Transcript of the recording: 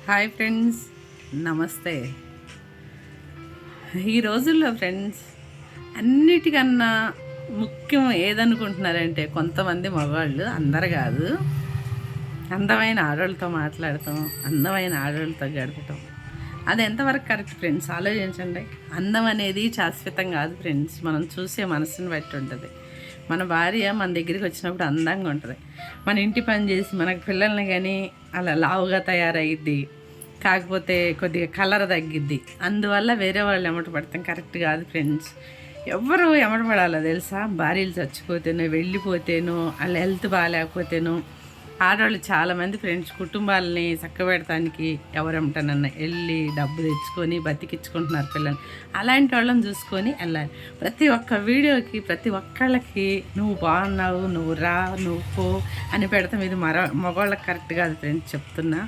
Hi friends, నమస్తే. ఈ రోజుల్లో ఫ్రెండ్స్ అన్నిటికన్నా ముఖ్యం ఏదనుకుంటున్నారంటే కొంతమంది మగవాళ్ళు, అందరు కాదు, అందమైన ఆడవాళ్ళతో మాట్లాడటం, అందమైన ఆడవాళ్ళతో గడపటం. అది ఎంతవరకు కరెక్ట్ ఫ్రెండ్స్? ఆలోచించండి. అందం అనేది శాశ్వతం కాదు ఫ్రెండ్స్, మనం చూసే మనసుని బట్టి ఉంటుంది. మన భార్య మన దగ్గరికి వచ్చినప్పుడు అందంగా ఉంటుంది. మన ఇంటి పని చేసి మనకు పిల్లల్ని కానీ అలా లావుగా తయారయ్యిద్ది, కాకపోతే కొద్దిగా కలర్ తగ్గిద్ది. అందువల్ల వేరే వాళ్ళు ఎమట పడతాం కరెక్ట్ కాదు ఫ్రెండ్స్. ఎవరు ఎమట పడాలో తెలుసా? భార్యలు చచ్చిపోతేనో, వెళ్ళిపోతేనో, వాళ్ళ హెల్త్ బాగాలేకపోతేనో. ఆడవాళ్ళు చాలామంది ఫ్రెండ్స్ కుటుంబాలని చక్కబెడటానికి ఎవరెమటనన్నా వెళ్ళి డబ్బు తెచ్చుకొని బతికించుకుంటున్నారు పిల్లల్ని. అలాంటి వాళ్ళని చూసుకొని వెళ్ళాలి. ప్రతి ఒక్క వీడియోకి ప్రతి ఒక్కళ్ళకి నువ్వు బాగున్నావు, నువ్వు రా, నువ్వు పో అని పెడతాం. ఇది మగవాళ్ళకి కరెక్ట్ కాదు ఫ్రెండ్స్, చెప్తున్నా.